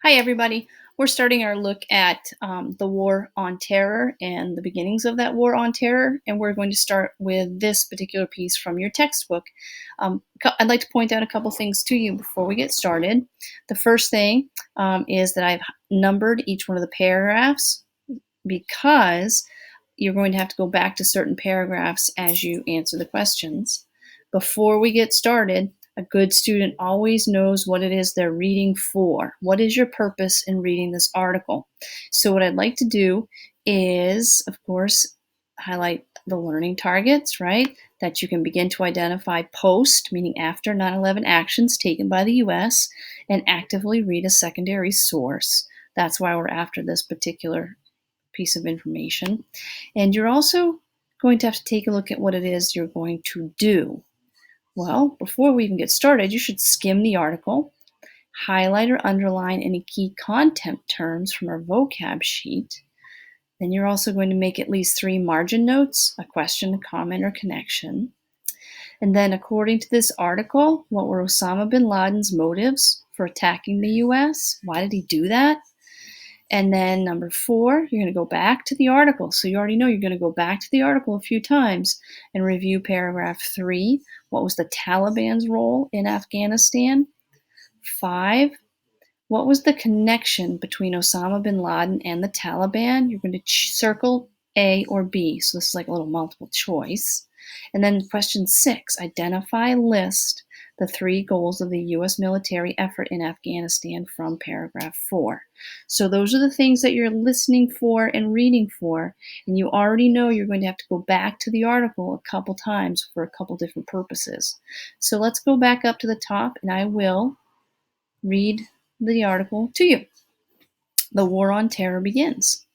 Hi, everybody. We're starting our look at the War on Terror and the beginnings of that War on Terror. And we're going to start with this particular piece from your textbook. I'd like to point out a couple things to you before we get started. The first thing is that I've numbered each one of the paragraphs because you're going to have to go back to certain paragraphs as you answer the questions. Before we get started, a good student always knows what it is they're reading for. What is your purpose in reading this article? So what I'd like to do is, of course, highlight the learning targets, right? That you can begin to identify post, meaning after 9/11 actions taken by the U.S., and actively read a secondary source. That's why we're after this particular piece of information. And you're also going to have to take a look at what it is you're going to do. Well, before we even get started, you should skim the article, highlight or underline any key content terms from our vocab sheet. Then you're also going to make at least 3 margin notes, a question, a comment, or connection. And then, according to this article, what were Osama bin Laden's motives for attacking the US? Why did he do that? And then number 4, you're going to go back to the article. So you already know you're going to go back to the article a few times and review paragraph 3. What was the Taliban's role in Afghanistan? 5, what was the connection between Osama bin Laden and the Taliban? You're going to circle A or B. So this is like a little multiple choice. And then question 6, identify, list the 3 goals of the U.S. military effort in Afghanistan from paragraph 4. So those are the things that you're listening for and reading for, and you already know you're going to have to go back to the article a couple times for a couple different purposes. So let's go back up to the top, and I will read the article to you. The War on Terror begins.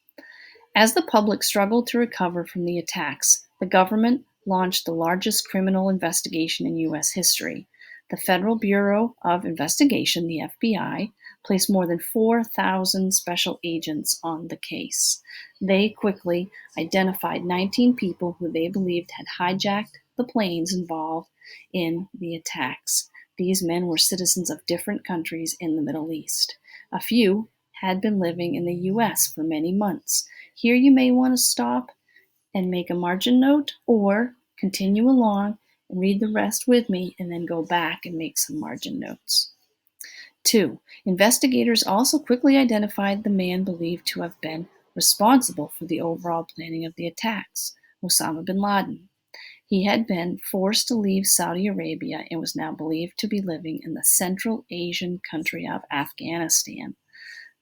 As the public struggled to recover from the attacks, the government launched the largest criminal investigation in U.S. history. The Federal Bureau of Investigation, the FBI, placed more than 4,000 special agents on the case. They quickly identified 19 people who they believed had hijacked the planes involved in the attacks. These men were citizens of different countries in the Middle East. A few had been living in the U.S. for many months. Here you may want to stop and make a margin note, or continue along and read the rest with me and then go back and make some margin notes. 2. Investigators also quickly identified the man believed to have been responsible for the overall planning of the attacks, Osama bin Laden. He had been forced to leave Saudi Arabia and was now believed to be living in the Central Asian country of Afghanistan.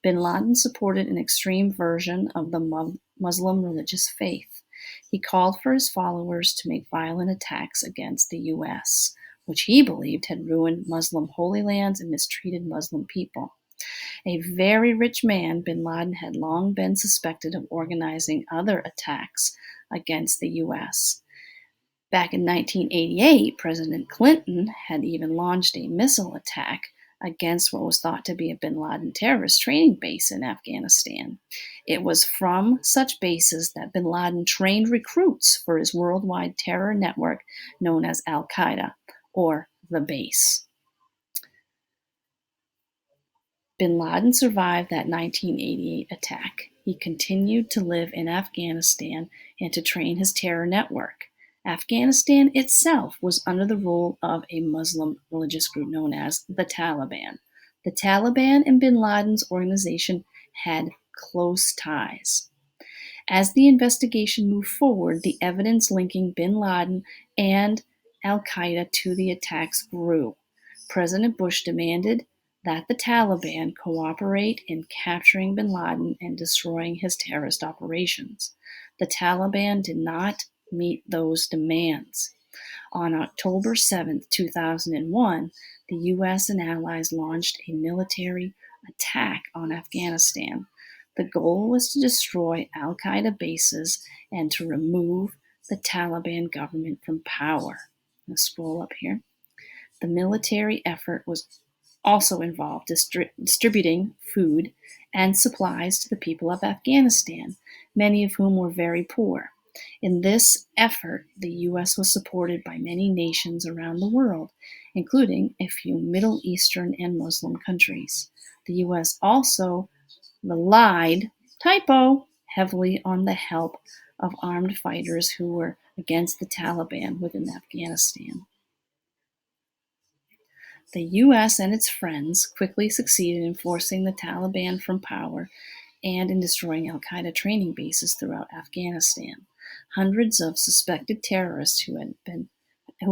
Bin Laden supported an extreme version of the Muslim religious faith. He called for his followers to make violent attacks against the U.S., which he believed had ruined Muslim holy lands and mistreated Muslim people. A very rich man, bin Laden had long been suspected of organizing other attacks against the U.S. Back in 1988, President Clinton had even launched a missile attack against what was thought to be a bin Laden terrorist training base in Afghanistan. It was from such bases that bin Laden trained recruits for his worldwide terror network known as Al-Qaeda, or the base. Bin Laden survived that 1988 attack. He continued to live in Afghanistan and to train his terror network. Afghanistan itself was under the rule of a Muslim religious group known as the Taliban. The Taliban and bin Laden's organization had close ties. As the investigation moved forward, the evidence linking bin Laden and Al-Qaeda to the attacks grew. President Bush demanded that the Taliban cooperate in capturing bin Laden and destroying his terrorist operations. The Taliban did not meet those demands. On October 7, 2001, the U.S. and allies launched a military attack on Afghanistan. The goal was to destroy Al-Qaeda bases and to remove the Taliban government from power. Let's scroll up here. The military effort was also involved distributing food and supplies to the people of Afghanistan, many of whom were very poor. In this effort, the U.S. was supported by many nations around the world, including a few Middle Eastern and Muslim countries. The US also relied, typo, heavily on the help of armed fighters who were against the Taliban within Afghanistan. The US and its friends quickly succeeded in forcing the Taliban from power and in destroying al Qaeda training bases throughout Afghanistan. Hundreds of suspected terrorists who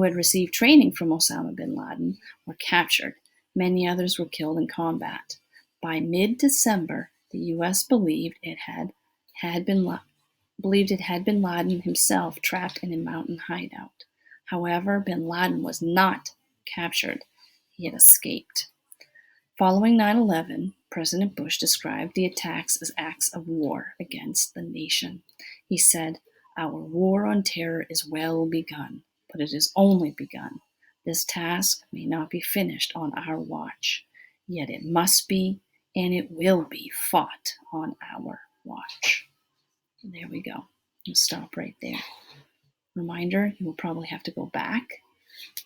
had received training from Osama bin Laden were captured. Many others were killed in combat. By mid-December, the U.S. believed it had bin Laden himself trapped in a mountain hideout. However, bin Laden was not captured. He had escaped. Following 9/11, President Bush described the attacks as acts of war against the nation. He said, "Our war on terror is well begun, but it is only begun. This task may not be finished on our watch, yet it must be and it will be fought on our watch." And there we go. I'll stop right there. Reminder, you will probably have to go back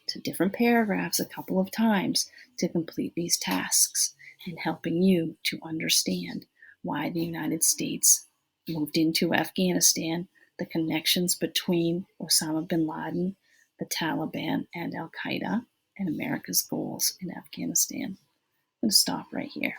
to different paragraphs a couple of times to complete these tasks and helping you to understand why the United States moved into Afghanistan, the connections between Osama bin Laden, the Taliban, and Al Qaeda, and America's goals in Afghanistan. I'm going to stop right here.